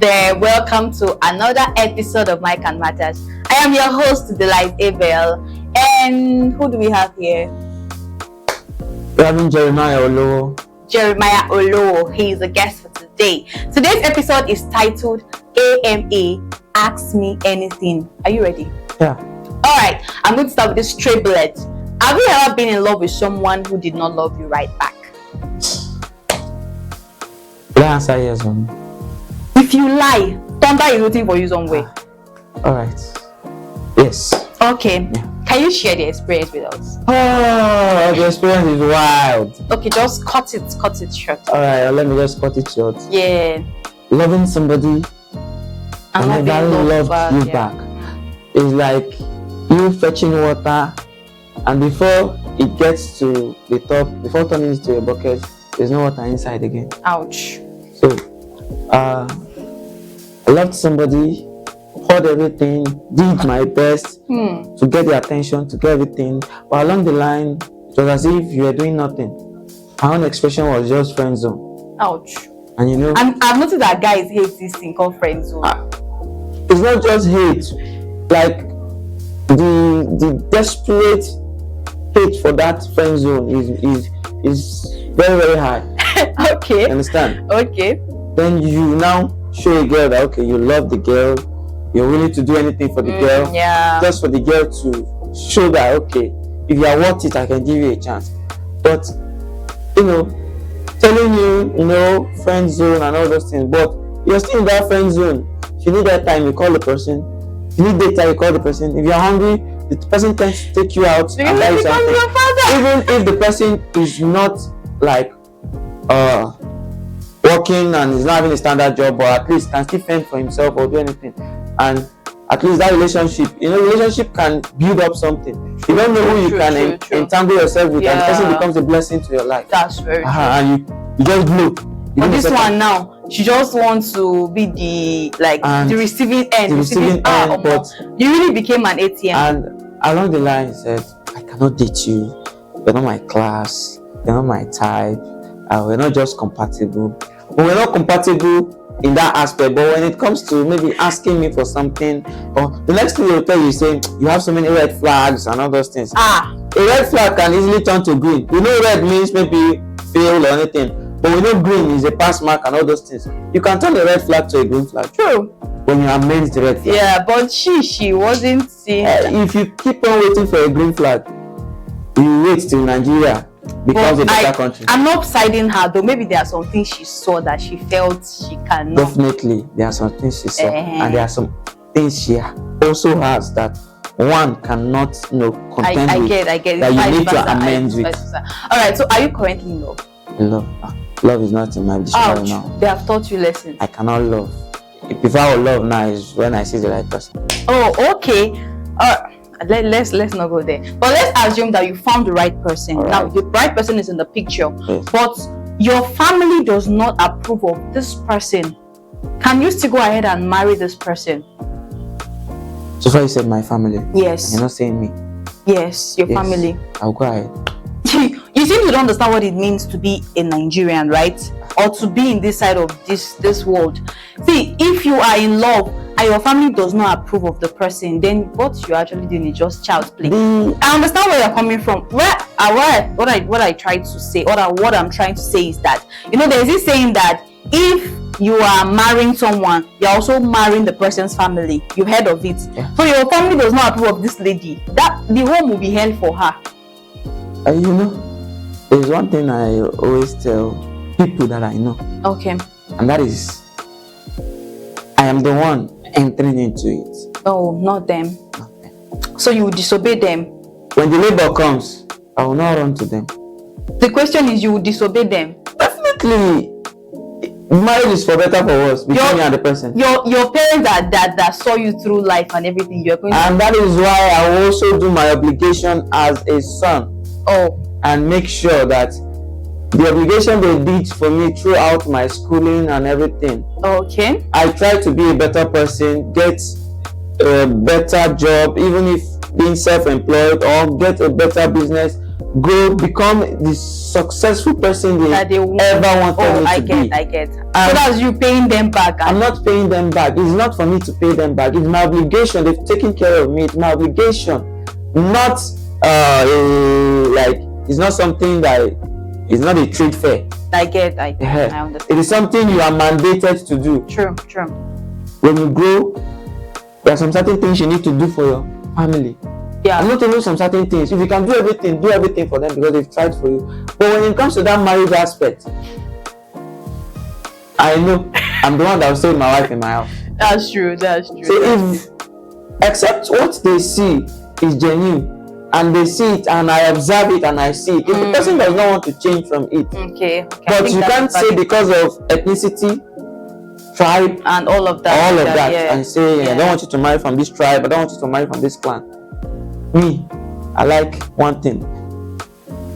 there. Welcome to another episode of Mike and Matters. I am your host, Delight Abel. And who do we have here? We're having Jeremiah Olowo. Jeremiah Olowo. He is a guest for today. Today's episode is titled AMA, Ask Me Anything. Are you ready? Yeah. Alright, I'm going to start with this straight bullet. Have you ever been in love with someone who did not love you right back? Will I answer yes or no? If you lie, thunder is waiting for you somewhere. Alright. Yes. Okay. Yeah. Can you share the experience with us? Oh, the experience is wild. Okay, just cut it short. Alright, let me just cut it short. Yeah. Loving somebody and not never being loved loved you back, back is like you fetching water, and before it gets to the top, before turning it to a bucket, there's no water inside again. Ouch. So, I loved somebody, poured everything, did my best to get their attention, to get everything. But along the line, it was as if you were doing nothing. My own expression was just friend zone. Ouch. And you know, I've noticed that guys hate this thing called friend zone. it's not just hate. Like the desperate hate for that friend zone is very, very high. Okay. Understand? Okay. Then you now show a girl that okay, you love the girl, you're willing to do anything for the girl, Yeah. just for the girl to show that okay, if you are worth it, I can give you a chance. But telling you, friend zone and all those things, but you're still in that friend zone. If you need that time, you call the person. If you need data, you call the person. If you're hungry, the person tends to take you out and buy you something. Even if the person is not like working and is not having a standard job, but at least can still fend for himself or do anything, and at least that relationship can build up something. You don't know who you can entangle yourself with, and the person becomes a blessing to your life. That's very true. And you just blow. But this one now, she just wants to be the receiving end. The receiving end, but you really became an ATM. And along the line, he said, I cannot date you. You're not my class. You're not my type. We're not just compatible. But we're not compatible in that aspect. But when it comes to maybe asking me for something, or the next thing they'll tell you is saying, you have so many red flags and all those things. A red flag can easily turn to green. Red means maybe fail or anything. But we know green is a pass mark and all those things. You can turn a red flag to a green flag. True. When you amend the red flag. Yeah, but she wasn't seeing. If you keep on waiting for a green flag, you wait till Nigeria becomes a better country. I'm not siding her though. Maybe there are some things she saw that she felt she cannot. Definitely, there are some things she saw, and there are some things she also has that one cannot, contend I with. get that you need to amend with. All right. So, are you currently in love? Love is not in my dictionary now. They have taught you lessons. I cannot love. If I will love now is when I see the right person. Oh, okay. Let's not go there. But let's assume that you found the right person. Right. Now the right person is in the picture, yes. But your family does not approve of this person. Can you still go ahead and marry this person? So far you said my family. Yes. You're not saying me. Yes, your family. I'll go ahead. You seem to don't understand what it means to be a Nigerian, right? Or to be in this side of this world. See, if you are in love and your family does not approve of the person, then what you're actually doing is just child's play. I understand where you're coming from. What I try to say, or what I'm trying to say is that, there's this saying that if you are marrying someone, you're also marrying the person's family. You've heard of it. Yeah. So your family does not approve of this lady. That the home will be hell for her. There's one thing I always tell people that I know. Okay. And that is, I am the one entering into it. Oh, not them. So you will disobey them. When the labor comes, I will not run to them. The question is, you will disobey them. Definitely. Marriage is for better for worse between me and the person. Your parents that saw you through life and everything, you're going to. And that is why I will also do my obligation as a son. And make sure that the obligation they did for me throughout my schooling and everything. Okay. I try to be a better person, get a better job, even if being self-employed, or get a better business, grow, become the successful person they That they want. ever wanted me I to get, be. I get. So that's you paying them back. I'm not paying them back. It's not for me to pay them back. It's my obligation. They've taken care of me. It's my obligation. Not like it's not something that it's not a trade fair. I get, I understand. It is something you are mandated to do. True. When you grow, there are some certain things you need to do for your family. Yeah. I'm not even some certain things. If you can do everything for them because they've tried for you. But when it comes to that marriage aspect, I know I'm the one that will save my wife in my house. That's true. So if except what they see is genuine, and they see it, and I observe it, and I see it, if the person does not want to change from it, okay. But you can't say because of ethnicity, tribe, and all of that, yeah. and say I don't want you to marry from this tribe, I don't want you to marry from this clan. Me, I like one thing.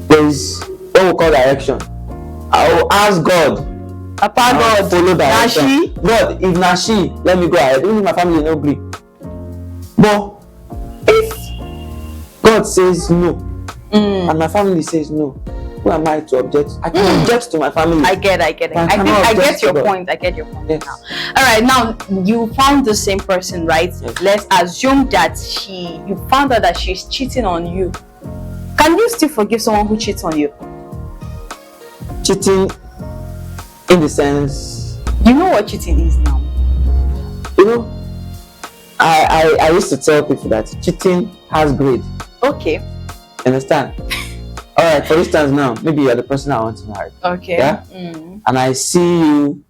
There is what we call direction. I will ask God. God, follow direction. Nashi? God, if Nashi, let me go ahead. Even if my family no agree. But if God says no, and my family says no, who am I to object? I can object to my family. I get it. I get your point. Yes. Now. All right, now you found the same person, right? Yes. Let's assume that you found out that she's cheating on you. Can you still forgive someone who cheats on you? Cheating, in the sense, you know what cheating is now. You know, I used to tell people that cheating has grade. Okay. Understand? All right. For instance, now maybe you are the person I want to marry. Okay. Yeah. And I see you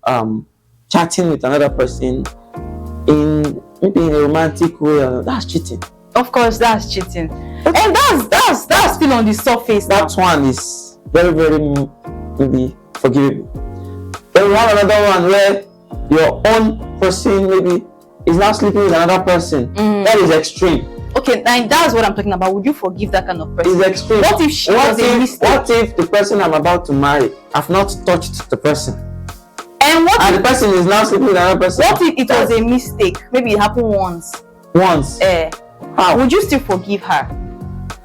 chatting with another person in maybe in a romantic way. That's cheating. Of course, that's cheating. And that's still on the surface. That one is very, very maybe forgivable. Then we have another one where your own person maybe is now sleeping with another person. That is extreme. Okay, and that's what I'm talking about. Would you forgive that kind of person? It's extreme. What if she was a mistake? What if the person I'm about to marry, I've not touched the person, and the person is now sleeping with another person? What if it was a mistake? Maybe it happened once. How? Would you still forgive her?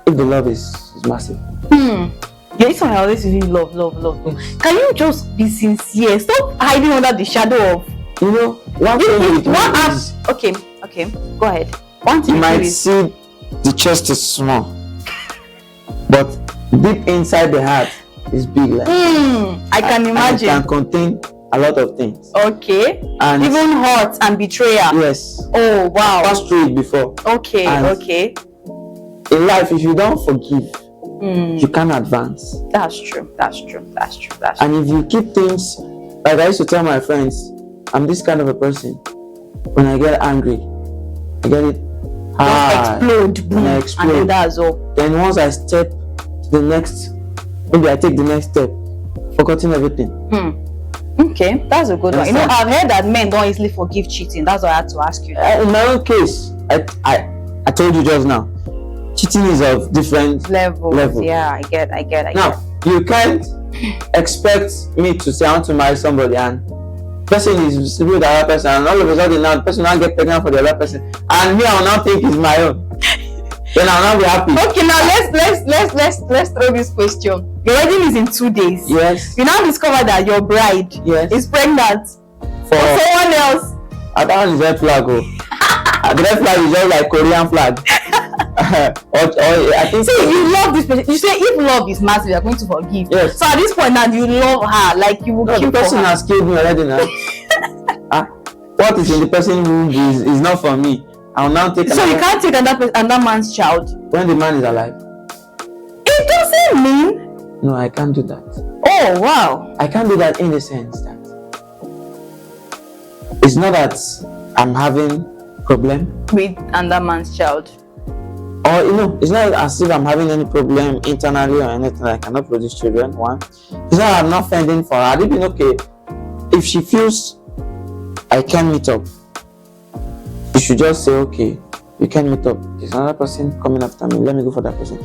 If the love is massive. Yeah, it's I always really love. Can you just be sincere? Stop hiding under the shadow of. You know, one thing is, okay, go ahead. You might see the chest is small, but deep inside the heart is big. Like I can imagine. It can contain a lot of things. Okay. And even hurt and betrayal. Yes. Oh wow. I passed through it before. Okay. In life, if you don't forgive, you can't advance. That's true. And if you keep things, like I used to tell my friends, I'm this kind of a person. When I get angry, I get it hard. Explode, boom, and I explode. And then that's all. Then once I step to the next, maybe I take the next step, forgetting everything. Okay, that's a good one. You know, I've heard that men don't easily forgive cheating. That's why I had to ask you. In my own case, I told you just now, cheating is of different levels. Yeah, I get. Now, you can't expect me to say I want to marry somebody and person is sleeping with the other person, and all of a sudden now the person now get pregnant for the other person, and me I will now think it's my own. Then I'll now be happy. Okay, now let's throw this question. Your wedding is in 2 days. Yes. You now discover that your bride is pregnant for someone else. That one is red flag. The red flag is just like Korean flag. I think. See, you love this person. You say if love is massive, you're going to forgive. Yes. So at this point now, you love her, like you will kill the person for her. has killed me already now. What is in the person who is not for me? I will now take. So you can't take another man's child when the man is alive. It doesn't mean. No, I can't do that. Oh wow. I can't do that in the sense that it's not that I'm having problem with another man's child. Or it's not as if I'm having any problem internally or anything. I cannot produce children. One, it's not I'm not fending for her. I'd been okay if she feels I can meet up. You should just say, okay, you can meet up. There's another person coming after me. Let me go for that person.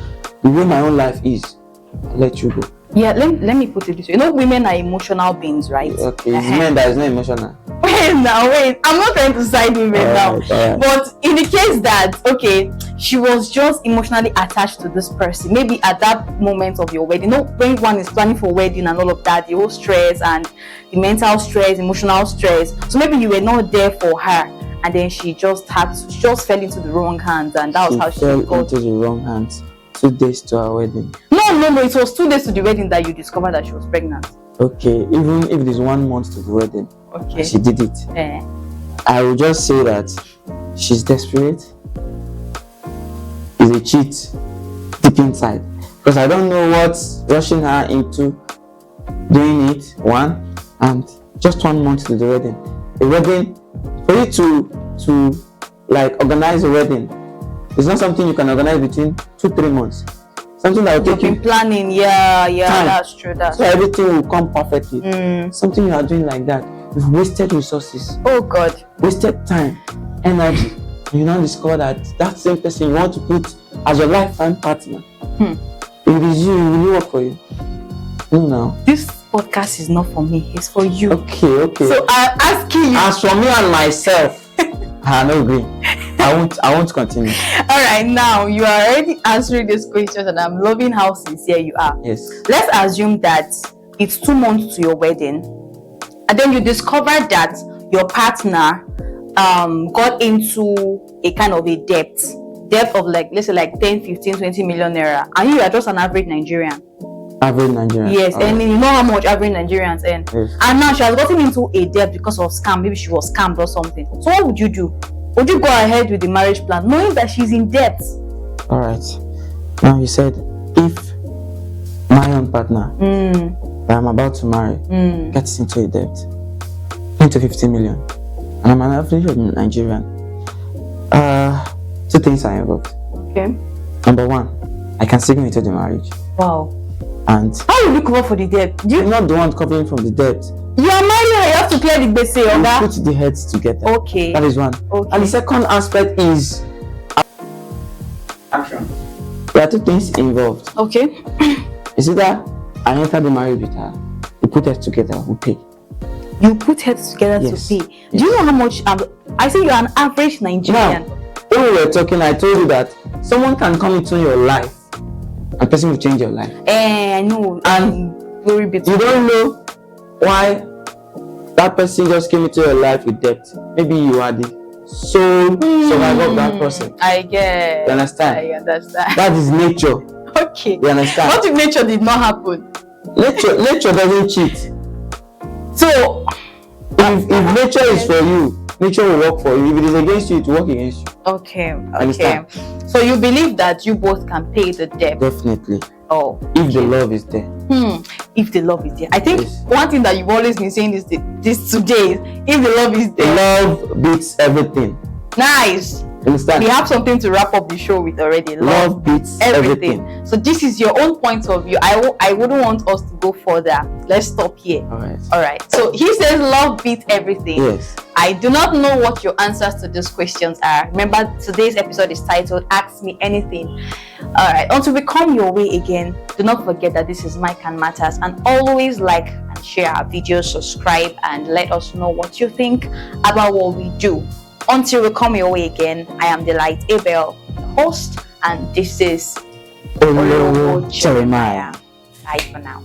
The way my own life is, I'll let you go. Yeah, let me put it this way. Women are emotional beings, right? Okay, it's men that is not emotional. Wait, I'm not trying to side women now. Right. But in the case that, okay, she was just emotionally attached to this person. Maybe at that moment of your wedding, when one is planning for wedding and all of that, the whole stress and the mental stress, emotional stress. So maybe you were not there for her, and then she just fell into the wrong hands, and that was how she fell got into the wrong hands 2 days to our wedding. No, it was 2 days to the wedding that you discovered that she was pregnant. Okay, even if it is 1 month to the wedding, Okay. she did it. I will just say that she's desperate. Is a cheat deep inside, because I don't know what's rushing her into doing it. One, and just 1 month to the wedding. A wedding, for you to like organize a wedding, it's not something you can organize between 2-3 months. Something that will take you planning. Yeah, time. that's true. So everything will come perfectly. Something you are doing like that, you've wasted resources. Oh God, wasted time, energy. You now discover that same person you want to put as your lifetime partner. If it is you, will you work for you? No. This podcast is not for me, it's for you. Okay. So I'm asking you. As for me and myself, I no agree. I won't continue. All right, now you are already answering these questions, and I'm loving how sincere you are. Yes. Let's assume that it's 2 months to your wedding, and then you discover that your partner got into a kind of a debt of like, let's say like 10, 15, 20 million naira, and you are just an average Nigerian. Yes, and you know how much average Nigerians earn. Yes. And now she has gotten into a debt because of scam. Maybe she was scammed or something. So what would you do? Would you go ahead with the marriage plan knowing that she's in debt? All right. Now you said if my own partner that I'm about to marry gets into a debt 10 to 15 million, and I'm an average Nigerian, 2 things are involved. Okay. Number 1, I can still go into the marriage. Wow. And how will you cover for the debt? you're not the one covering from the debt. You are married, you have to clear the base. You put the heads together. Okay. That is one. Okay. And the second aspect is action. There are 2 things involved. Okay. Is either I enter the marriage with her, we put heads together, we pay. You put heads together to pay. Do you know how much? I say you're an average Nigerian. Now, when we were talking, I told you that someone can come into your life and person will change your life. I know. And glory be to you don't know why that person just came into your life with debt. Maybe you are the sole survivor of that person. I get. You understand? I understand. That is nature. Okay. You understand? What if nature did not happen? Nature doesn't cheat. So if nature is for you, nature will work for you. If it is against you, it will work against you. Okay. Understand? So you believe that you both can pay the debt? Definitely. Oh. If the love is there. If the love is there. I think Yes. one thing that you've always been saying is this today is if the love is there. Love beats everything. Nice. Understand? We have something to wrap up the show with already. Love beats everything. So this is your own point of view. I wouldn't want us to go further. Let's stop here. All right. So he says love beats everything. Yes. I do not know what your answers to these questions are. Remember, today's episode is titled Ask Me Anything. All right. Until we come your way again, do not forget that this is Mike and Matters, and always like and share our videos, subscribe, and let us know what you think about what we do. Until we come your way again, I am Delight Abel, the host, and this is Olowo Jeremiah. Bye for now.